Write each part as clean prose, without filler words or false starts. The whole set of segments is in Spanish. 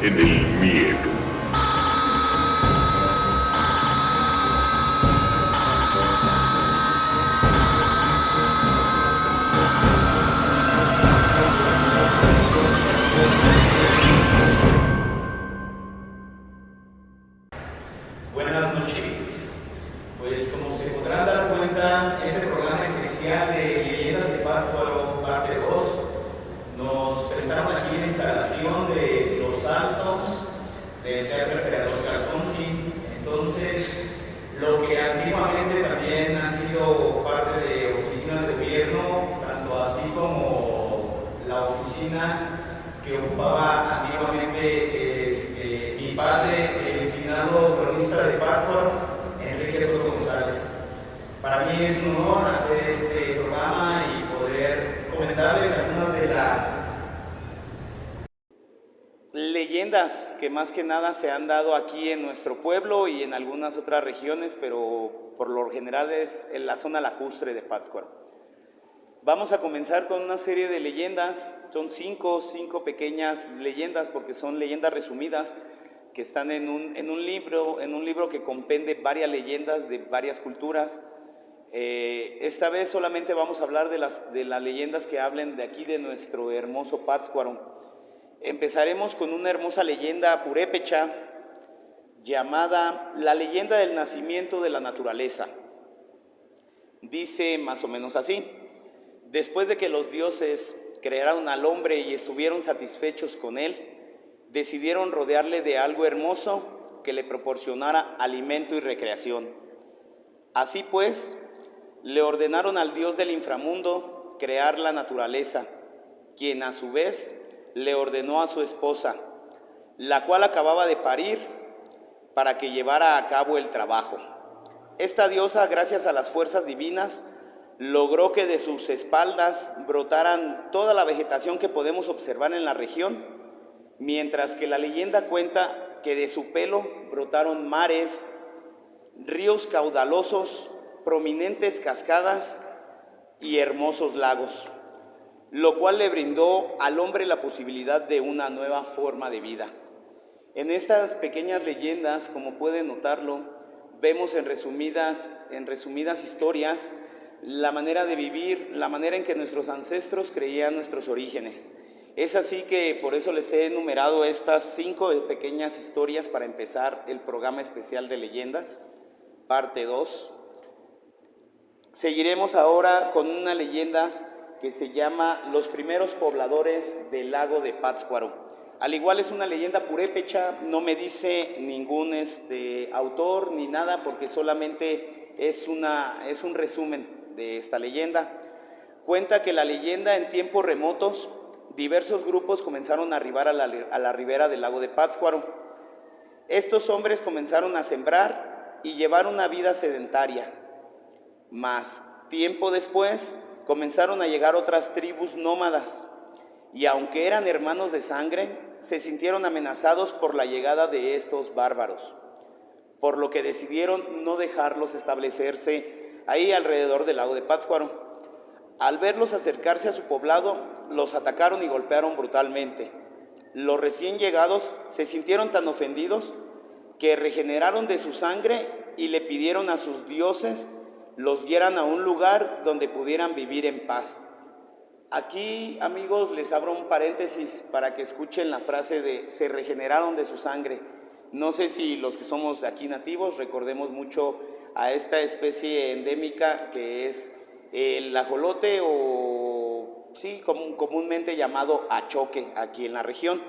en el miedo. Buenas noches. Pues como se podrán dar cuenta, este programa especial de Leyendas de Pátzcuaro, parte 2, nos prestaron aquí la instalación de Los Altos del Teatro Emperador Calzonzi. Entonces, lo que antiguamente también ha sido parte de oficinas de gobierno, tanto así como la oficina que ocupaba antiguamente mi padre, el finado cronista de Pátzcuaro, Enrique Soto González. Para mí es un honor hacer este programa y poder comentarles algunas de las leyendas que más que nada se han dado aquí en nuestro pueblo y en algunas otras regiones, pero por lo general es en la zona lacustre de Pátzcuaro. Vamos a comenzar con una serie de leyendas, son cinco pequeñas leyendas porque son leyendas resumidas que están en un libro que compende varias leyendas de varias culturas. Esta vez solamente vamos a hablar de las leyendas que hablen de aquí de nuestro hermoso Pátzcuaro. Empezaremos con una hermosa leyenda purépecha llamada La leyenda del nacimiento de la naturaleza. Dice más o menos así: después de que los dioses crearon al hombre y estuvieron satisfechos con él, decidieron rodearle de algo hermoso que le proporcionara alimento y recreación. Así pues, le ordenaron al dios del inframundo crear la naturaleza, quien a su vez le ordenó a su esposa, la cual acababa de parir, para que llevara a cabo el trabajo. Esta diosa, gracias a las fuerzas divinas, logró que de sus espaldas brotaran toda la vegetación que podemos observar en la región, mientras que la leyenda cuenta que de su pelo brotaron mares, ríos caudalosos, prominentes cascadas y hermosos lagos, lo cual le brindó al hombre la posibilidad de una nueva forma de vida. En estas pequeñas leyendas, como pueden notarlo, vemos en resumidas historias la manera de vivir, la manera en que nuestros ancestros creían nuestros orígenes. Es así que por eso les he enumerado estas 5 pequeñas historias para empezar el programa especial de leyendas, parte 2. Seguiremos ahora con una leyenda que se llama Los primeros pobladores del lago de Pátzcuaro. Al igual es una leyenda purépecha, no me dice ningún autor ni nada, porque solamente es un resumen de esta leyenda. Cuenta que la leyenda, en tiempos remotos, diversos grupos comenzaron a arribar a la ribera del lago de Pátzcuaro. Estos hombres comenzaron a sembrar y llevar una vida sedentaria. Mas, tiempo después, comenzaron a llegar otras tribus nómadas, y aunque eran hermanos de sangre, se sintieron amenazados por la llegada de estos bárbaros, por lo que decidieron no dejarlos establecerse ahí alrededor del lago de Pátzcuaro. Al verlos acercarse a su poblado, los atacaron y golpearon brutalmente. Los recién llegados se sintieron tan ofendidos que regeneraron de su sangre y le pidieron a sus dioses los guiaran a un lugar donde pudieran vivir en paz. Aquí, amigos, les abro un paréntesis para que escuchen la frase de se regeneraron de su sangre. No sé si los que somos aquí nativos recordemos mucho a esta especie endémica que es el ajolote, o sí, comúnmente llamado achoque aquí en la región.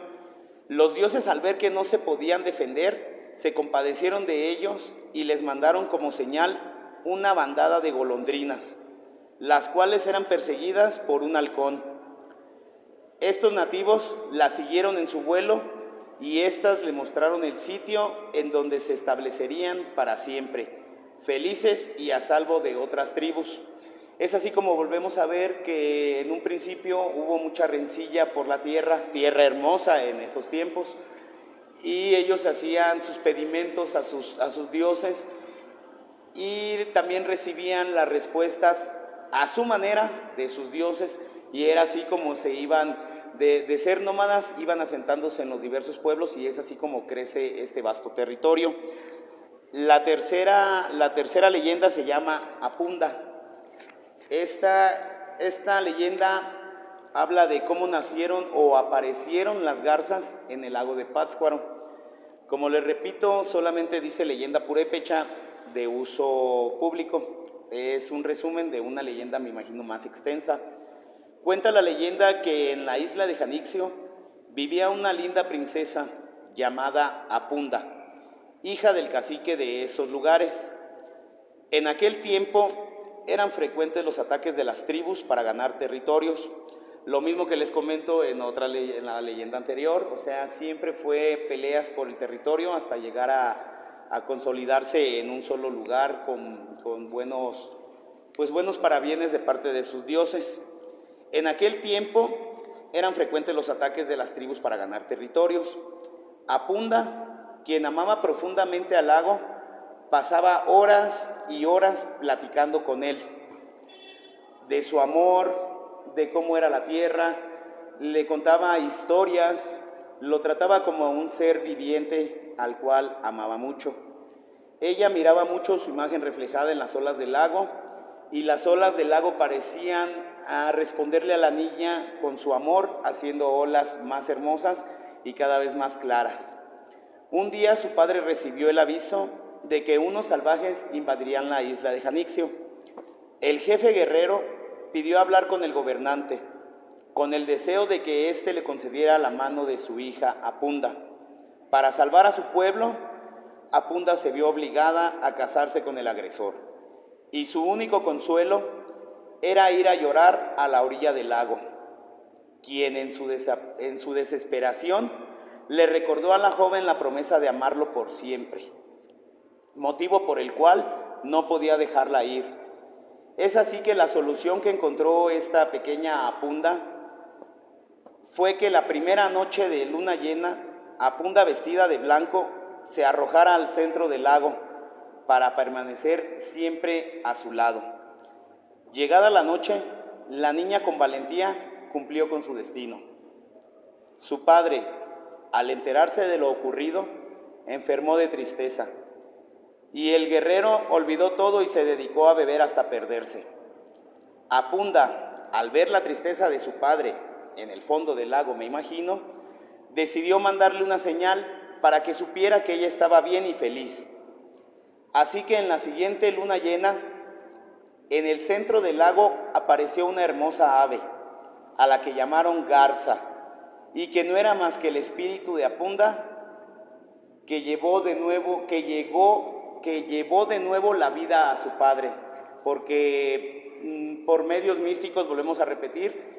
Los dioses, al ver que no se podían defender, se compadecieron de ellos y les mandaron como señal una bandada de golondrinas, las cuales eran perseguidas por un halcón. Estos nativos las siguieron en su vuelo y éstas le mostraron el sitio en donde se establecerían para siempre, felices y a salvo de otras tribus. Es así como volvemos a ver que en un principio hubo mucha rencilla por la tierra hermosa en esos tiempos, y ellos hacían sus pedimentos a sus dioses y también recibían las respuestas a su manera de sus dioses, y era así como se iban de ser nómadas, iban asentándose en los diversos pueblos y es así como crece este vasto territorio. La tercera leyenda se llama Apunda. Esta leyenda habla de cómo nacieron o aparecieron las garzas en el lago de Pátzcuaro. Como les repito, solamente dice leyenda purépecha de uso público. Es un resumen de una leyenda, me imagino, más extensa. Cuenta la leyenda que en la isla de Janixio vivía una linda princesa llamada Apunda, hija del cacique de esos lugares. En aquel tiempo eran frecuentes los ataques de las tribus para ganar territorios. Lo mismo que les comento en la leyenda anterior, o sea, siempre fue peleas por el territorio hasta llegar a consolidarse en un solo lugar con buenos parabienes de parte de sus dioses. En aquel tiempo eran frecuentes los ataques de las tribus para ganar territorios. Apunda, quien amaba profundamente al lago, pasaba horas y horas platicando con él de su amor, de cómo era la tierra, le contaba historias, lo trataba como un ser viviente al cual amaba mucho. Ella miraba mucho su imagen reflejada en las olas del lago y las olas del lago parecían responderle a la niña con su amor, haciendo olas más hermosas y cada vez más claras. Un día su padre recibió el aviso de que unos salvajes invadirían la isla de Janixio. El jefe guerrero pidió hablar con el gobernante, con el deseo de que éste le concediera la mano de su hija Apunda. Para salvar a su pueblo, Apunda se vio obligada a casarse con el agresor, y su único consuelo era ir a llorar a la orilla del lago, quien en su desesperación le recordó a la joven la promesa de amarlo por siempre, motivo por el cual no podía dejarla ir. Es así que la solución que encontró esta pequeña Apunda fue que la primera noche de luna llena, Apunda, vestida de blanco, se arrojara al centro del lago para permanecer siempre a su lado. Llegada la noche, la niña con valentía cumplió con su destino. Su padre, al enterarse de lo ocurrido, enfermó de tristeza. Y el guerrero olvidó todo y se dedicó a beber hasta perderse. Apunda, al ver la tristeza de su padre en el fondo del lago, me imagino, decidió mandarle una señal para que supiera que ella estaba bien y feliz. Así que en la siguiente luna llena, en el centro del lago apareció una hermosa ave, a la que llamaron garza, y que no era más que el espíritu de Apunda, que llevó de nuevo la vida a su padre, porque por medios místicos, volvemos a repetir,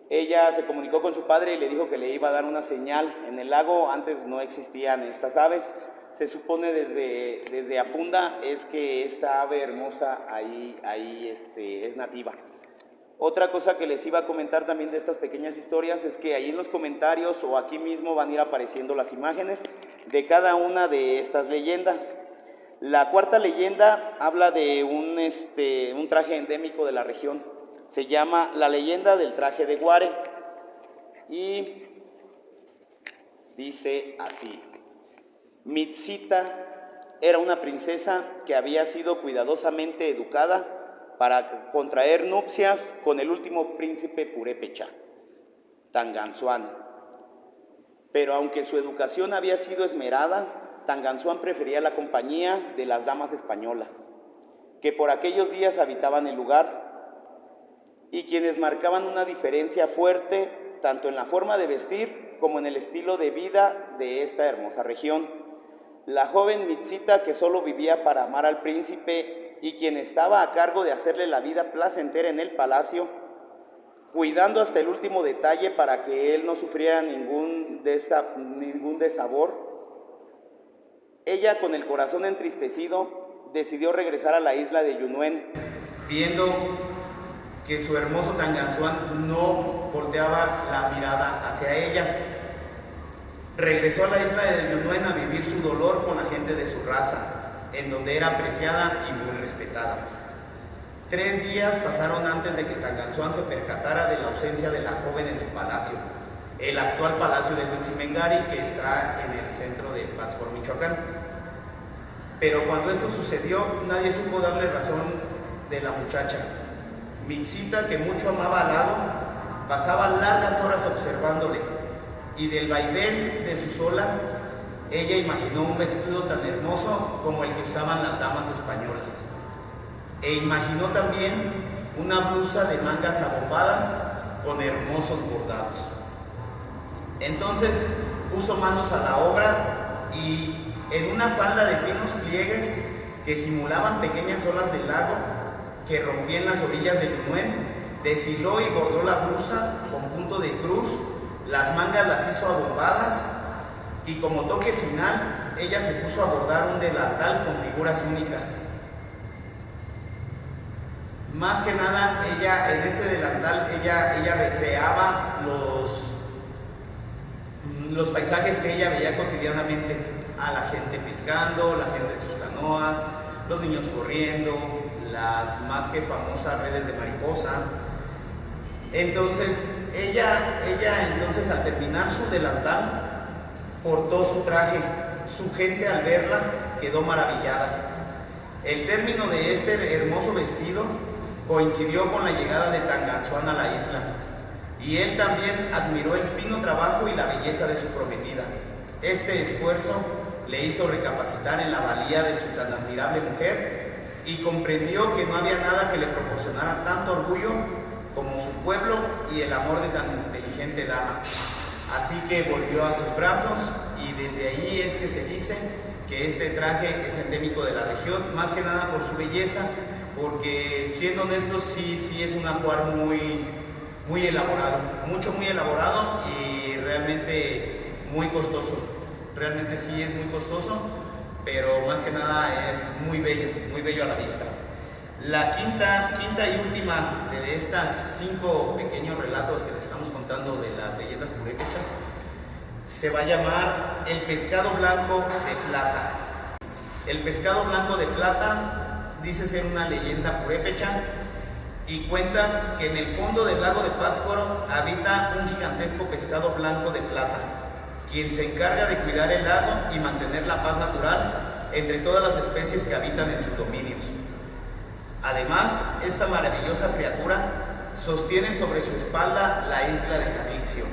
ella se comunicó con su padre y le dijo que le iba a dar una señal. En el lago antes no existían estas aves, se supone desde Apunda es que esta ave hermosa ahí es nativa. Otra cosa que les iba a comentar también de estas pequeñas historias es que ahí en los comentarios o aquí mismo van a ir apareciendo las imágenes de cada una de estas leyendas. La cuarta leyenda habla de un traje endémico de la región. Se llama la leyenda del traje de Guare y dice así: Mitzita era una princesa que había sido cuidadosamente educada para contraer nupcias con el último príncipe purépecha, Tanganzuan. Pero aunque su educación había sido esmerada, Tanganzuan prefería la compañía de las damas españolas, que por aquellos días habitaban el lugar, y quienes marcaban una diferencia fuerte tanto en la forma de vestir como en el estilo de vida de esta hermosa región. La joven Mitzita, que solo vivía para amar al príncipe y quien estaba a cargo de hacerle la vida placentera en el palacio, cuidando hasta el último detalle para que él no sufriera ningún desabor, ella, con el corazón entristecido, decidió regresar a la isla de Yunuen, viendo que su hermoso Tanganzuan no volteaba la mirada hacia ella. Regresó a la isla de Yunuen a vivir su dolor con la gente de su raza, en donde era apreciada y muy respetada. 3 días pasaron antes de que Tanganzuan se percatara de la ausencia de la joven en su palacio. el actual Palacio de Huitzimengari, que está en el centro de Pátzcuaro, Michoacán. Pero cuando esto sucedió, nadie supo darle razón de la muchacha. Mitzita, que mucho amaba al lago, pasaba largas horas observándole, y del vaivén de sus olas, ella imaginó un vestido tan hermoso como el que usaban las damas españolas. E imaginó también una blusa de mangas abombadas con hermosos bordados. Entonces puso manos a la obra y en una falda de finos pliegues que simulaban pequeñas olas del lago que rompían las orillas del Ñuñuén, deshiló y bordó la blusa con punto de cruz, las mangas las hizo abombadas y como toque final ella se puso a bordar un delantal con figuras únicas. Más que nada, ella en este delantal ella recreaba los paisajes que ella veía cotidianamente, a la gente pescando, la gente en sus canoas, los niños corriendo, las más que famosas redes de mariposa. Entonces ella entonces al terminar su delantal portó su traje. Su gente al verla quedó maravillada. El término de este hermoso vestido coincidió con la llegada de Tanganzuán a la isla, y él también admiró el fino trabajo y la belleza de su prometida. Este esfuerzo le hizo recapacitar en la valía de su tan admirable mujer y comprendió que no había nada que le proporcionara tanto orgullo como su pueblo y el amor de tan inteligente dama. Así que volvió a sus brazos y desde ahí es que se dice que este traje es endémico de la región, más que nada por su belleza, porque siendo honestos sí es un ajuar muy elaborado, muy elaborado y realmente muy costoso. Realmente sí es muy costoso, pero más que nada es muy bello a la vista. La quinta y última de estas 5 pequeños relatos que les estamos contando de las leyendas purépechas se va a llamar El pescado blanco de plata. El pescado blanco de plata dice ser una leyenda purépecha y cuenta que en el fondo del lago de Pátzcuaro habita un gigantesco pescado blanco de plata, quien se encarga de cuidar el lago y mantener la paz natural entre todas las especies que habitan en sus dominios. Además, esta maravillosa criatura sostiene sobre su espalda la isla de Janixio,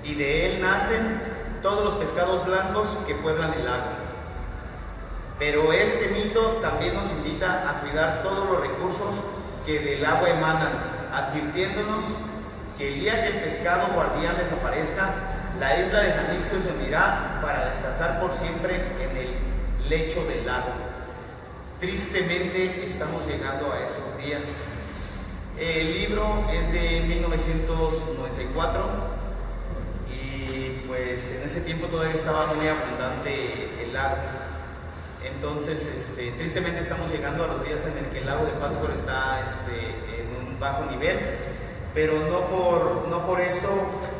y de él nacen todos los pescados blancos que pueblan el lago. Pero este mito también nos invita a cuidar todos los recursos que del agua emanan, advirtiéndonos que el día que el pescado guardián desaparezca, la isla de Janixio se hundirá para descansar por siempre en el lecho del lago. Tristemente estamos llegando a esos días. El libro es de 1994 y pues en ese tiempo todavía estaba muy abundante el lago. Entonces, tristemente estamos llegando a los días en el que el lago de Pátzcuaro está en un bajo nivel, pero no por eso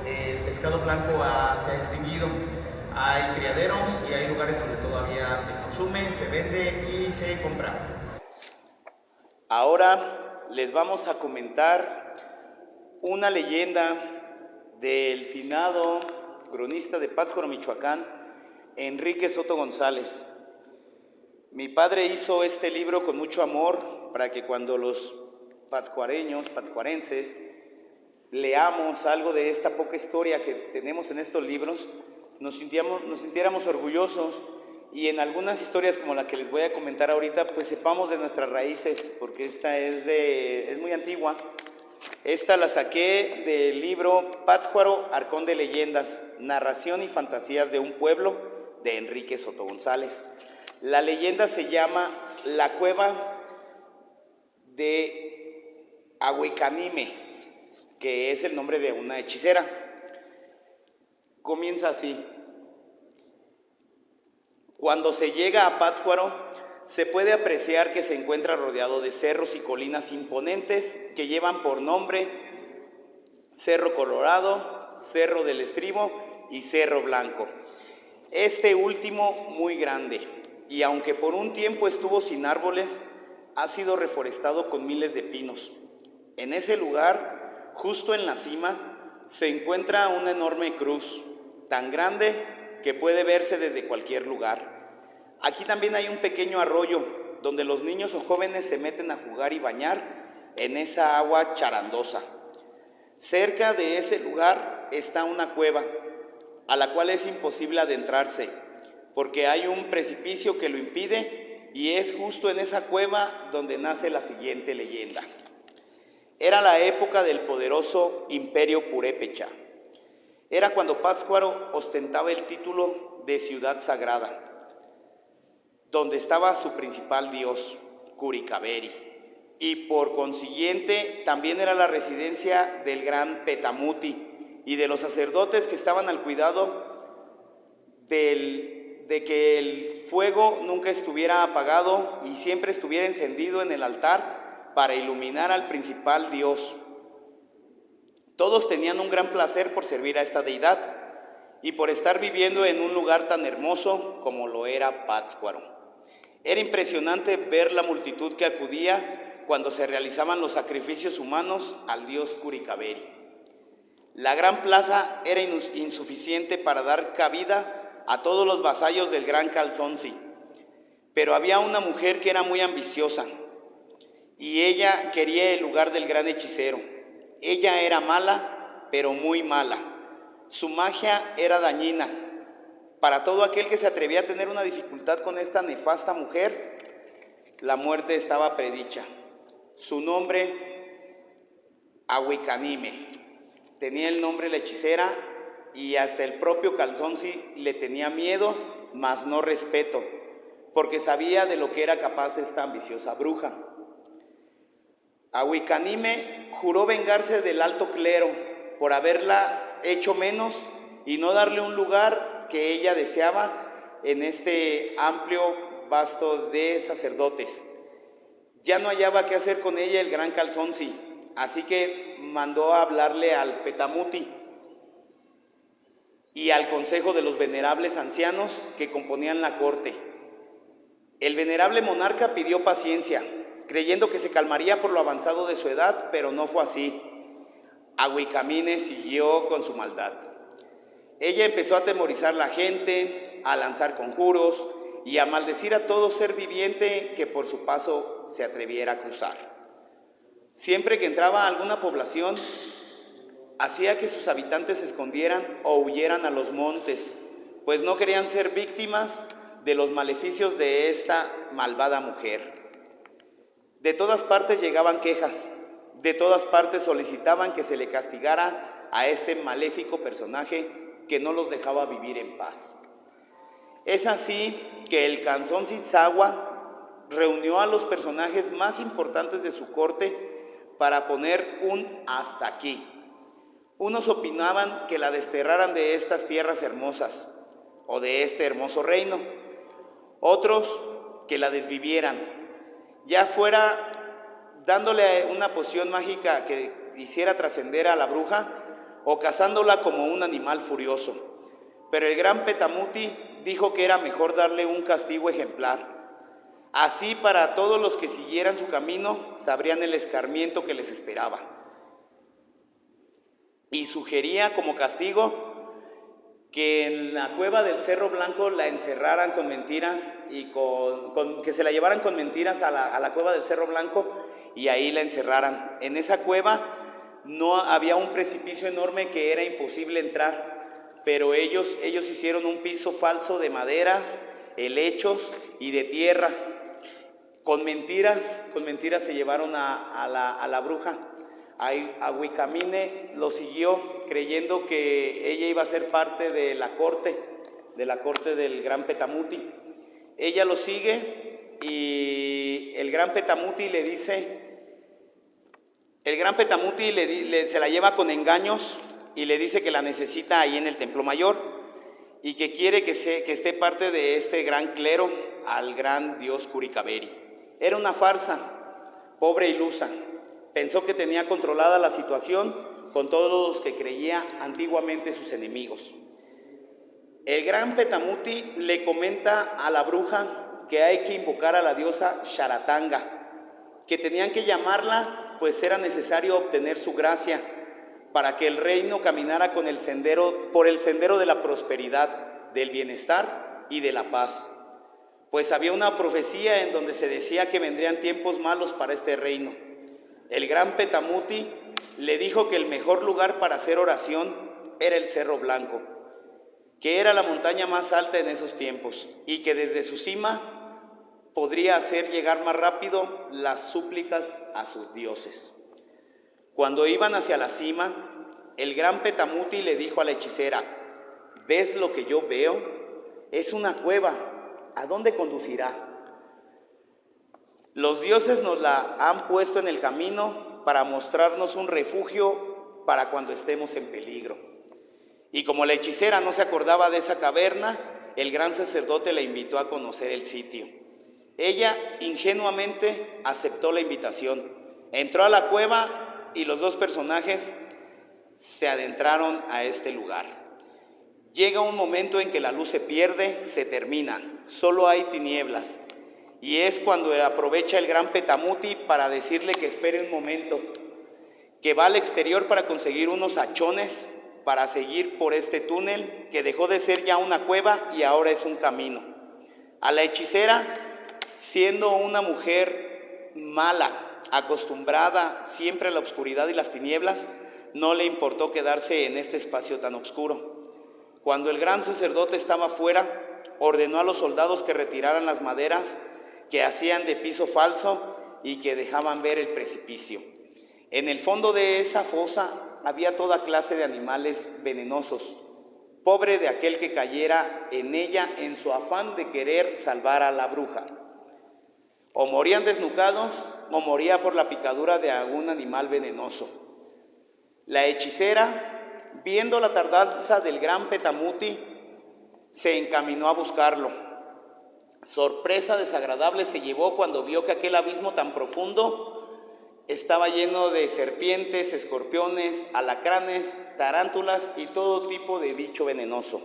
el pescado blanco se ha extinguido. Hay criaderos y hay lugares donde todavía se consume, se vende y se compra. Ahora les vamos a comentar una leyenda del finado cronista de Pátzcuaro, Michoacán, Enrique Soto González. Mi padre hizo este libro con mucho amor para que cuando los pátzcuarenses, leamos algo de esta poca historia que tenemos en estos libros, nos sintiéramos orgullosos y en algunas historias como la que les voy a comentar ahorita, pues sepamos de nuestras raíces, porque esta es muy antigua. Esta la saqué del libro Pátzcuaro, Arcón de Leyendas, narración y fantasías de un pueblo, de Enrique Soto González. La leyenda se llama La Cueva de Ahuecanime, que es el nombre de una hechicera. Comienza así. Cuando se llega a Pátzcuaro, se puede apreciar que se encuentra rodeado de cerros y colinas imponentes que llevan por nombre Cerro Colorado, Cerro del Estribo y Cerro Blanco. Este último muy grande, y aunque por un tiempo estuvo sin árboles, ha sido reforestado con miles de pinos. En ese lugar, justo en la cima, se encuentra una enorme cruz, tan grande que puede verse desde cualquier lugar. Aquí también hay un pequeño arroyo donde los niños o jóvenes se meten a jugar y bañar en esa agua charandosa. Cerca de ese lugar está una cueva a la cual es imposible adentrarse porque hay un precipicio que lo impide, y es justo en esa cueva donde nace la siguiente leyenda. Era la época del poderoso Imperio Purépecha. Era cuando Pátzcuaro ostentaba el título de ciudad sagrada, donde estaba su principal dios, Curicabery, y por consiguiente también era la residencia del gran Petamuti y de los sacerdotes que estaban al cuidado de que el fuego nunca estuviera apagado y siempre estuviera encendido en el altar para iluminar al principal dios. Todos tenían un gran placer por servir a esta deidad y por estar viviendo en un lugar tan hermoso como lo era Pátzcuaro. Era impresionante ver la multitud que acudía cuando se realizaban los sacrificios humanos al dios Curicabery. La gran plaza era insuficiente para dar cabida a todos los vasallos del gran Calzonsi, pero había una mujer que era muy ambiciosa y ella quería el lugar del gran hechicero. Ella era mala, pero muy mala. Su magia era dañina. Para todo aquel que se atrevía a tener una dificultad con esta nefasta mujer, la muerte estaba predicha. Su nombre, Ahuicanime. Tenía el nombre la hechicera, y hasta el propio Calzonsi le tenía miedo, mas no respeto, porque sabía de lo que era capaz esta ambiciosa bruja. Ahuicanime juró vengarse del alto clero por haberla hecho menos y no darle un lugar que ella deseaba en este amplio vasto de sacerdotes. Ya no hallaba qué hacer con ella el gran Calzonsi, así que mandó a hablarle al Petamuti y al consejo de los venerables ancianos que componían la corte. El venerable monarca pidió paciencia, creyendo que se calmaría por lo avanzado de su edad, pero no fue así. Ahuicamine siguió con su maldad. Ella empezó a atemorizar a la gente, a lanzar conjuros y a maldecir a todo ser viviente que por su paso se atreviera a cruzar. Siempre que entraba a alguna población, hacía que sus habitantes se escondieran o huyeran a los montes, pues no querían ser víctimas de los maleficios de esta malvada mujer. De todas partes llegaban quejas, de todas partes solicitaban que se le castigara a este maléfico personaje que no los dejaba vivir en paz. Es así que el Calzonsi-Tzagua reunió a los personajes más importantes de su corte para poner un hasta aquí. Unos opinaban que la desterraran de estas tierras hermosas o de este hermoso reino, otros que la desvivieran, ya fuera dándole una poción mágica que hiciera trascender a la bruja o cazándola como un animal furioso. Pero el gran Petamuti dijo que era mejor darle un castigo ejemplar. Así, para todos los que siguieran su camino sabrían el escarmiento que les esperaba. Y sugería como castigo que en la cueva del Cerro Blanco la encerraran con mentiras y que se la llevaran con mentiras a la cueva del Cerro Blanco y ahí la encerraran. En esa cueva no había un precipicio enorme que era imposible entrar, pero ellos hicieron un piso falso de maderas, helechos y de tierra. Con mentiras se llevaron a la bruja. Ahuicamine lo siguió creyendo que ella iba a ser parte de la corte del gran Petamuti. Ella lo sigue y el gran Petamuti le dice, se la lleva con engaños y le dice que la necesita ahí en el Templo Mayor y que quiere que esté parte de este gran clero al gran dios Curicabery. Era una farsa, pobre ilusa. Pensó que tenía controlada la situación con todos los que creía antiguamente sus enemigos. El gran Petamuti le comenta a la bruja que hay que invocar a la diosa Xaratanga, que tenían que llamarla, pues era necesario obtener su gracia para que el reino caminara por el sendero de la prosperidad, del bienestar y de la paz. Pues había una profecía en donde se decía que vendrían tiempos malos para este reino. El gran Petamuti le dijo que el mejor lugar para hacer oración era el Cerro Blanco, que era la montaña más alta en esos tiempos y que desde su cima podría hacer llegar más rápido las súplicas a sus dioses. Cuando iban hacia la cima, el gran Petamuti le dijo a la hechicera: ¿ves lo que yo veo? Es una cueva. ¿A dónde conducirá? Los dioses nos la han puesto en el camino para mostrarnos un refugio para cuando estemos en peligro. Y como la hechicera no se acordaba de esa caverna, el gran sacerdote la invitó a conocer el sitio. Ella ingenuamente aceptó la invitación, entró a la cueva y los dos personajes se adentraron a este lugar. Llega un momento en que la luz se pierde, se termina, solo hay tinieblas. Y es cuando aprovecha el gran Petamuti para decirle que espere un momento, que va al exterior para conseguir unos hachones para seguir por este túnel que dejó de ser ya una cueva y ahora es un camino. A la hechicera, siendo una mujer mala, acostumbrada siempre a la oscuridad y las tinieblas, no le importó quedarse en este espacio tan oscuro. Cuando el gran sacerdote estaba fuera, ordenó a los soldados que retiraran las maderas que hacían de piso falso y que dejaban ver el precipicio. En el fondo de esa fosa había toda clase de animales venenosos. Pobre de aquel que cayera en ella en su afán de querer salvar a la bruja. O morían desnucados o moría por la picadura de algún animal venenoso. La hechicera, viendo la tardanza del gran Petamuti, se encaminó a buscarlo. Sorpresa desagradable se llevó cuando vio que aquel abismo tan profundo estaba lleno de serpientes, escorpiones, alacranes, tarántulas y todo tipo de bicho venenoso.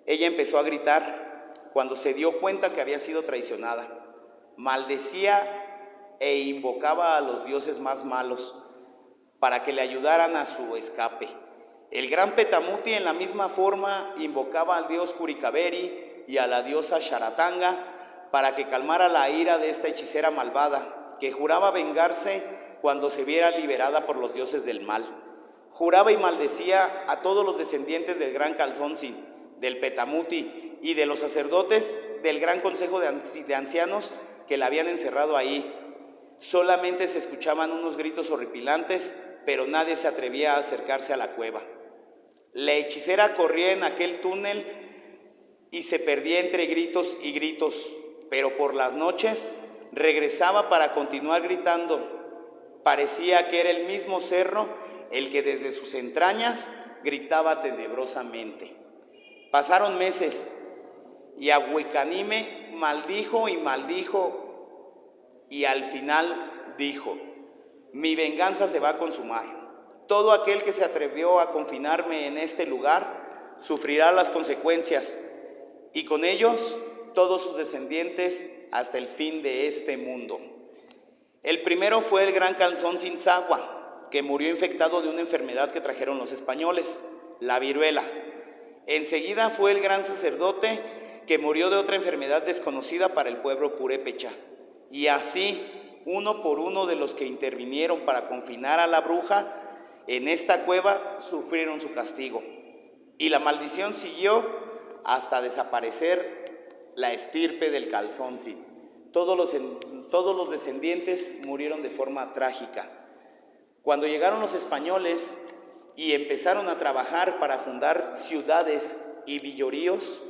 Ella empezó a gritar cuando se dio cuenta que había sido traicionada. Maldecía e invocaba a los dioses más malos para que le ayudaran a su escape. El gran Petamuti en la misma forma invocaba al dios Curicaveri y a la diosa Sharatanga para que calmara la ira de esta hechicera malvada, que juraba vengarse cuando se viera liberada por los dioses del mal. Juraba y maldecía a todos los descendientes del gran Calzoncin, del Petamuti y de los sacerdotes del gran consejo de ancianos que la habían encerrado ahí. Solamente se escuchaban unos gritos horripilantes, pero nadie se atrevía a acercarse a la cueva. La hechicera corría en aquel túnel y se perdía entre gritos y gritos, pero por las noches regresaba para continuar gritando. Parecía que era el mismo cerro el que desde sus entrañas gritaba tenebrosamente. Pasaron meses y Ahuicanime maldijo y al final dijo: mi venganza se va a consumar. Todo aquel que se atrevió a confinarme en este lugar sufrirá las consecuencias, y con ellos todos sus descendientes hasta el fin de este mundo. El primero fue el gran Calzoncin-Zagua, que murió infectado de una enfermedad que trajeron los españoles, la viruela. Enseguida fue el gran sacerdote, que murió de otra enfermedad desconocida para el pueblo purépecha. Y así, uno por uno de los que intervinieron para confinar a la bruja en esta cueva sufrieron su castigo. Y la maldición siguió hasta desaparecer la estirpe del Calzoncin. Todos los descendientes murieron de forma trágica. Cuando llegaron los españoles y empezaron a trabajar para fundar ciudades y villoríos,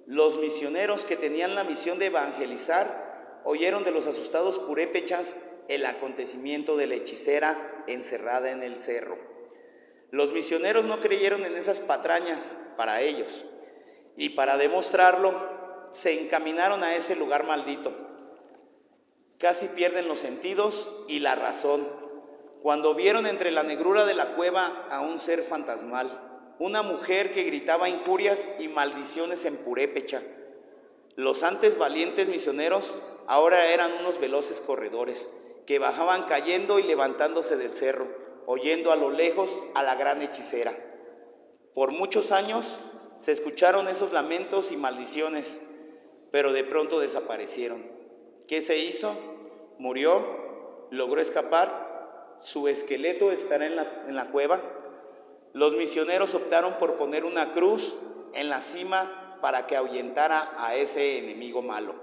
los misioneros que tenían la misión de evangelizar oyeron de los asustados purépechas el acontecimiento de la hechicera encerrada en el cerro. Los misioneros no creyeron en esas patrañas para ellos, y para demostrarlo se encaminaron a ese lugar maldito. Casi pierden los sentidos y la razón cuando vieron entre la negrura de la cueva a un ser fantasmal, una mujer que gritaba injurias y maldiciones en purépecha. Los antes valientes misioneros ahora eran unos veloces corredores que bajaban cayendo y levantándose del cerro, oyendo a lo lejos a la gran hechicera. Por muchos años se escucharon esos lamentos y maldiciones, pero de pronto desaparecieron. ¿Qué se hizo? Murió, logró escapar, su esqueleto estará en la cueva. Los misioneros optaron por poner una cruz en la cima para que ahuyentara a ese enemigo malo.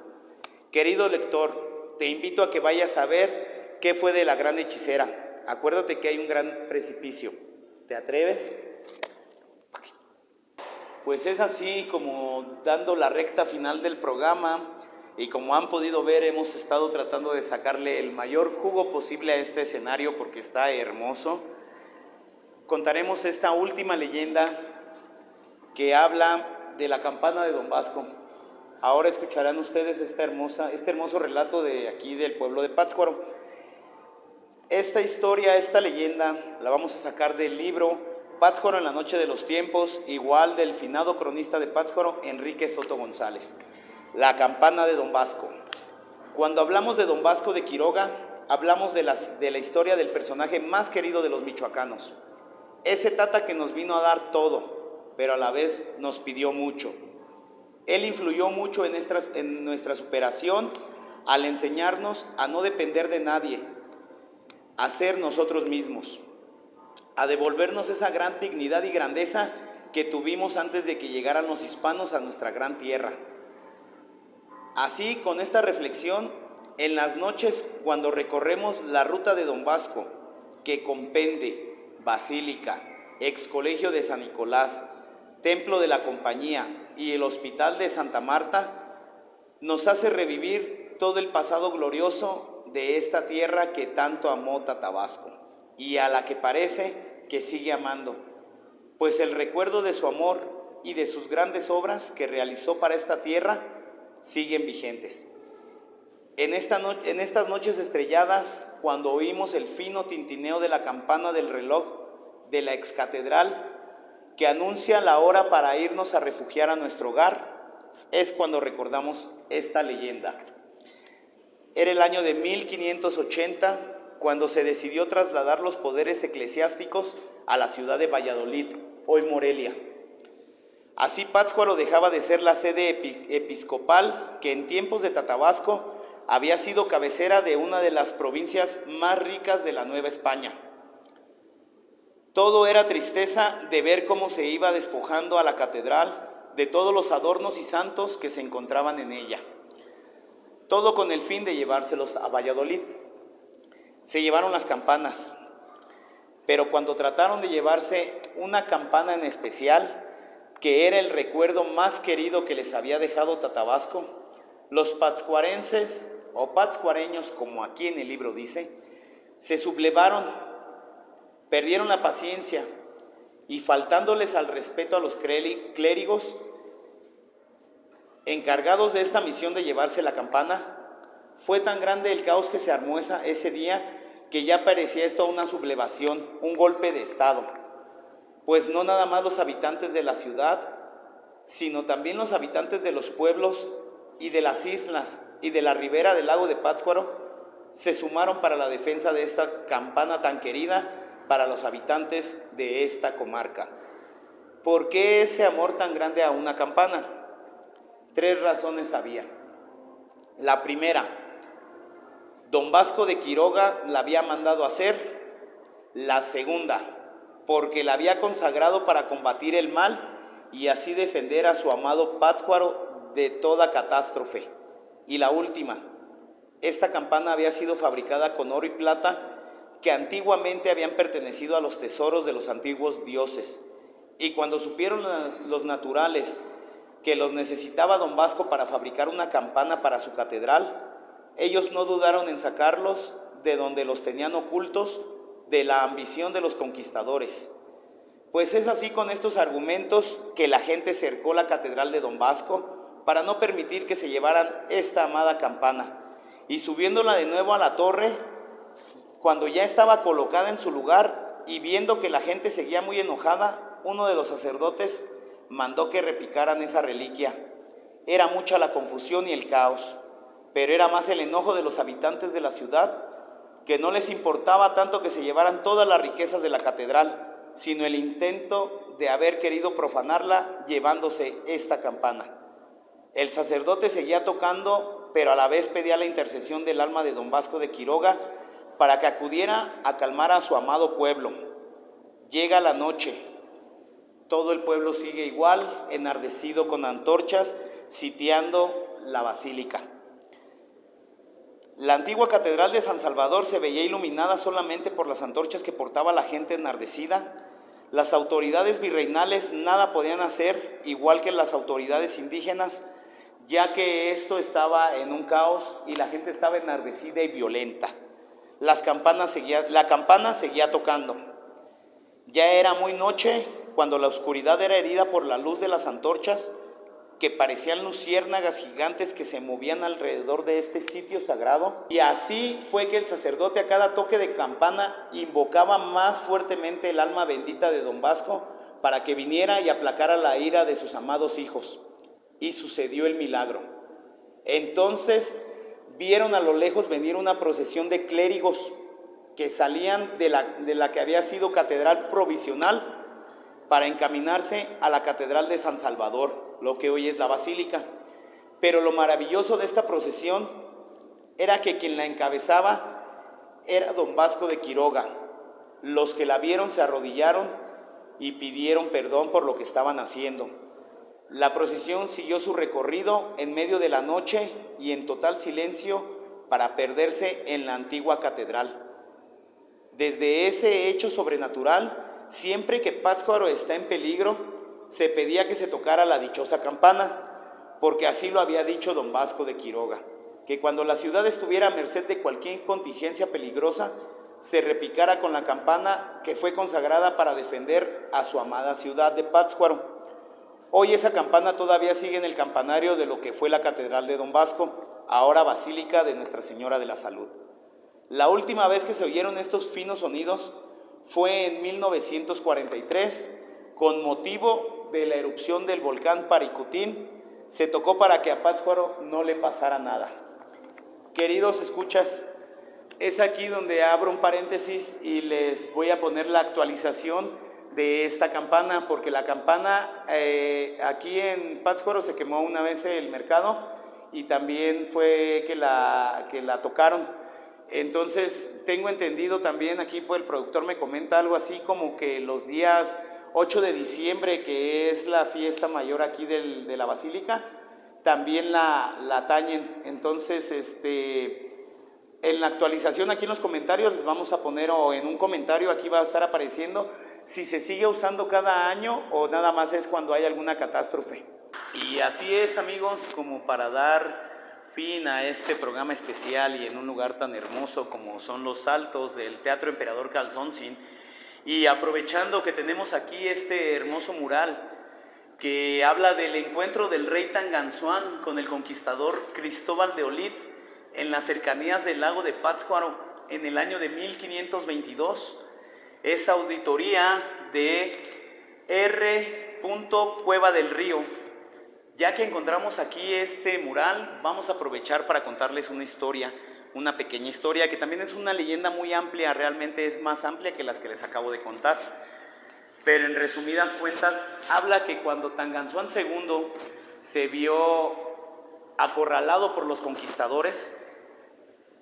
Querido lector, te invito a que vayas a ver qué fue de la gran hechicera. Acuérdate que hay un gran precipicio. ¿Te atreves? Pues es así como dando la recta final del programa, y como han podido ver, hemos estado tratando de sacarle el mayor jugo posible a este escenario porque está hermoso. Contaremos esta última leyenda que habla de la campana de Don Vasco. Ahora escucharán ustedes este hermoso relato de aquí del pueblo de Pátzcuaro. Esta historia, esta leyenda, la vamos a sacar del libro Pátzcuaro en la noche de los tiempos, igual del finado cronista de Pátzcuaro, Enrique Soto González. La campana de Don Vasco. Cuando hablamos de Don Vasco de Quiroga, hablamos de la historia del personaje más querido de los michoacanos. Ese tata que nos vino a dar todo, pero a la vez nos pidió mucho. Él influyó mucho en nuestra superación al enseñarnos a no depender de nadie, a ser nosotros mismos, a devolvernos esa gran dignidad y grandeza que tuvimos antes de que llegaran los hispanos a nuestra gran tierra. Así, con esta reflexión, en las noches cuando recorremos la ruta de Don Vasco, que compende Basílica, ex colegio de San Nicolás, Templo de la Compañía y el Hospital de Santa Marta, nos hace revivir todo el pasado glorioso de esta tierra que tanto amó Tata Vasco y a la que parece que sigue amando, pues el recuerdo de su amor y de sus grandes obras que realizó para esta tierra siguen vigentes. En estas noches estrelladas, cuando oímos el fino tintineo de la campana del reloj de la excatedral que anuncia la hora para irnos a refugiar a nuestro hogar, es cuando recordamos esta leyenda. Era el año de 1580 cuando se decidió trasladar los poderes eclesiásticos a la ciudad de Valladolid, hoy Morelia. Así Pátzcuaro dejaba de ser la sede episcopal que en tiempos de Tata Vasco había sido cabecera de una de las provincias más ricas de la Nueva España. Todo era tristeza de ver cómo se iba despojando a la catedral de todos los adornos y santos que se encontraban en ella. Todo con el fin de llevárselos a Valladolid. Se llevaron las campanas, pero cuando trataron de llevarse una campana en especial, que era el recuerdo más querido que les había dejado Tata Vasco, los pátzcuarenses, o pátzcuareños como aquí en el libro dice, se sublevaron, perdieron la paciencia y faltándoles al respeto a los clérigos encargados de esta misión de llevarse la campana, fue tan grande el caos que se armó ese día que ya parecía esto una sublevación, un golpe de estado. Pues no nada más los habitantes de la ciudad, sino también los habitantes de los pueblos y de las islas y de la ribera del lago de Pátzcuaro se sumaron para la defensa de esta campana tan querida para los habitantes de esta comarca. ¿Por qué ese amor tan grande a una campana? 3 razones había. La primera, Don Vasco de Quiroga la había mandado hacer. La segunda, porque la había consagrado para combatir el mal y así defender a su amado Pátzcuaro de toda catástrofe. Y la última, esta campana había sido fabricada con oro y plata que antiguamente habían pertenecido a los tesoros de los antiguos dioses. Y cuando supieron los naturales que los necesitaba Don Vasco para fabricar una campana para su catedral, ellos no dudaron en sacarlos de donde los tenían ocultos de la ambición de los conquistadores. Pues es así con estos argumentos que la gente cercó la catedral de Don Vasco para no permitir que se llevaran esta amada campana. Y subiéndola de nuevo a la torre, cuando ya estaba colocada en su lugar y viendo que la gente seguía muy enojada, uno de los sacerdotes mandó que repicaran esa reliquia. Era mucha la confusión y el caos, pero era más el enojo de los habitantes de la ciudad que no les importaba tanto que se llevaran todas las riquezas de la catedral, sino el intento de haber querido profanarla llevándose esta campana. El sacerdote seguía tocando, pero a la vez pedía la intercesión del alma de don Vasco de Quiroga para que acudiera a calmar a su amado pueblo. Llega la noche, todo el pueblo sigue igual, enardecido con antorchas, sitiando la basílica. La antigua catedral de San Salvador se veía iluminada solamente por las antorchas que portaba la gente enardecida. Las autoridades virreinales nada podían hacer, igual que las autoridades indígenas, ya que esto estaba en un caos y la gente estaba enardecida y violenta. La campana seguía tocando. Ya era muy noche cuando la oscuridad era herida por la luz de las antorchas, que parecían luciérnagas gigantes que se movían alrededor de este sitio sagrado. Y así fue que el sacerdote a cada toque de campana invocaba más fuertemente el alma bendita de don Vasco para que viniera y aplacara la ira de sus amados hijos. Y sucedió el milagro. Entonces vieron a lo lejos venir una procesión de clérigos que salían de la que había sido catedral provisional para encaminarse a la catedral de San Salvador, lo que hoy es la basílica. Pero lo maravilloso de esta procesión era que quien la encabezaba era don Vasco de Quiroga. Los que la vieron se arrodillaron y pidieron perdón por lo que estaban haciendo. La procesión siguió su recorrido en medio de la noche y en total silencio para perderse en la antigua catedral. Desde ese hecho sobrenatural, siempre que Pátzcuaro está en peligro, se pedía que se tocara la dichosa campana, porque así lo había dicho don Vasco de Quiroga, que cuando la ciudad estuviera a merced de cualquier contingencia peligrosa, se repicara con la campana que fue consagrada para defender a su amada ciudad de Pátzcuaro. Hoy esa campana todavía sigue en el campanario de lo que fue la catedral de don Vasco, ahora basílica de Nuestra Señora de la Salud. La última vez que se oyeron estos finos sonidos fue en 1943, con motivo de la erupción del volcán Paricutín. Se tocó para que a Pátzcuaro no le pasara nada. Queridos escuchas, es aquí donde abro un paréntesis y les voy a poner la actualización de esta campana, porque la campana aquí en Pátzcuaro se quemó una vez el mercado y también fue que la tocaron. Entonces tengo entendido también, aquí pues el productor me comenta algo así como que los días 8 de diciembre, que es la fiesta mayor aquí de la basílica, también la tañen. Entonces en la actualización aquí en los comentarios les vamos a poner, o en un comentario aquí va a estar apareciendo, si se sigue usando cada año o nada más es cuando hay alguna catástrofe. Y así es, amigos, como para dar fin a este programa especial y en un lugar tan hermoso como son los Altos del Teatro Emperador Calzóncin, y aprovechando que tenemos aquí este hermoso mural que habla del encuentro del rey Tanganzuán con el conquistador Cristóbal de Olid en las cercanías del lago de Pátzcuaro en el año de 1522. Es auditoría de R. Cueva del Río. Ya que encontramos aquí este mural, vamos a aprovechar para contarles una historia, una pequeña historia que también es una leyenda muy amplia, realmente es más amplia que las que les acabo de contar. Pero en resumidas cuentas, habla que cuando Tanganzuán II se vio acorralado por los conquistadores,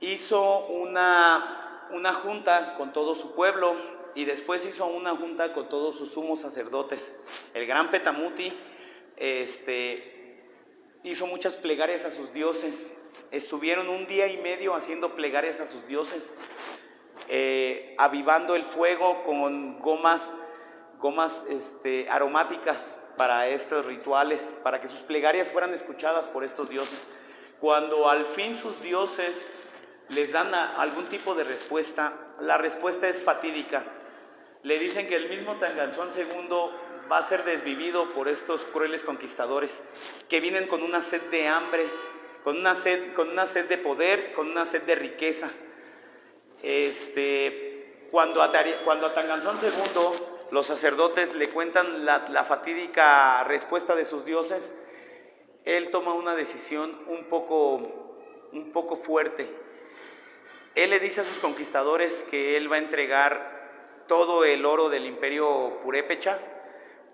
hizo una junta con todo su pueblo y después hizo una junta con todos sus sumos sacerdotes. El gran Petamuti hizo muchas plegarias a sus dioses. Estuvieron un día y medio haciendo plegarias a sus dioses, avivando el fuego con gomas aromáticas para estos rituales, para que sus plegarias fueran escuchadas por estos dioses. Cuando al fin sus dioses les dan algún tipo de respuesta, la respuesta es fatídica. Le dicen que el mismo Tanganzuán II va a ser desvivido por estos crueles conquistadores que vienen con una sed de hambre, con una sed de poder, con una sed de riqueza. Cuando a Tanganzuán II los sacerdotes le cuentan la fatídica respuesta de sus dioses, él toma una decisión un poco fuerte. Él le dice a sus conquistadores que él va a entregar todo el oro del imperio purépecha,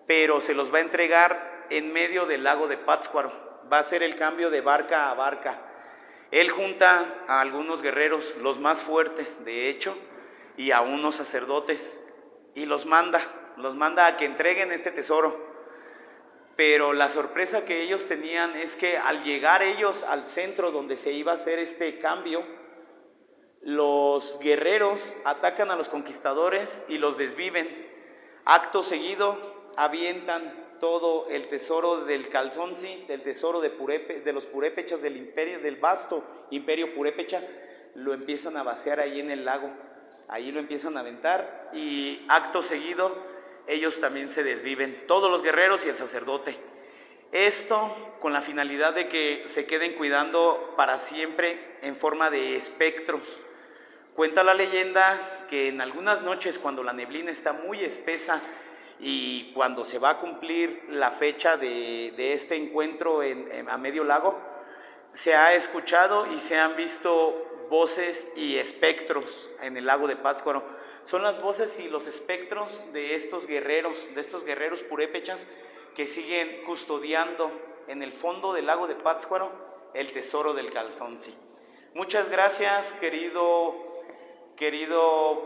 pero se los va a entregar en medio del lago de Pátzcuaro. Va a ser el cambio de barca a barca. Él junta a algunos guerreros, los más fuertes de hecho, y a unos sacerdotes, y los manda a que entreguen este tesoro. Pero la sorpresa que ellos tenían es que al llegar ellos al centro donde se iba a hacer este cambio, los guerreros atacan a los conquistadores y los desviven. Acto seguido avientan todo el tesoro del Calzonsi, del tesoro de los purépechas del imperio, del vasto imperio purépecha, lo empiezan a vaciar ahí en el lago. Ahí lo empiezan a aventar y acto seguido ellos también se desviven, todos los guerreros y el sacerdote. Esto con la finalidad de que se queden cuidando para siempre en forma de espectros. Cuenta la leyenda que en algunas noches, cuando la neblina está muy espesa y cuando se va a cumplir la fecha de este encuentro a medio lago, se ha escuchado y se han visto voces y espectros en el lago de Pátzcuaro. Son las voces y los espectros de estos guerreros purépechas que siguen custodiando en el fondo del lago de Pátzcuaro el tesoro del Calzonsi. Muchas gracias, querido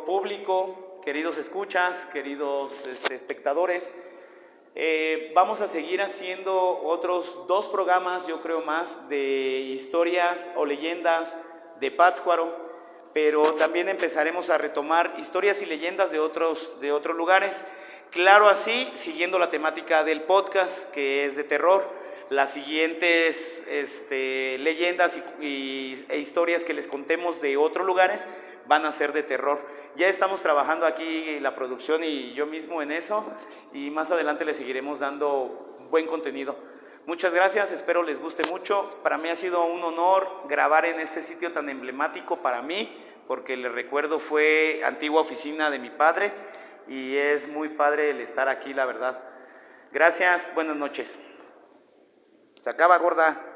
público, queridos escuchas, queridos espectadores. Vamos a seguir haciendo otros 2 programas, yo creo más, de historias o leyendas de Pátzcuaro, pero también empezaremos a retomar historias y leyendas de otros lugares. Claro, así, siguiendo la temática del podcast, que es de terror, las siguientes leyendas e historias que les contemos de otros lugares van a ser de terror. Ya estamos trabajando aquí la producción y yo mismo en eso, y más adelante les seguiremos dando buen contenido. Muchas gracias, espero les guste mucho. Para mí ha sido un honor grabar en este sitio tan emblemático para mí, porque les recuerdo fue antigua oficina de mi padre y es muy padre el estar aquí, la verdad. Gracias, buenas noches. Se acaba, gorda.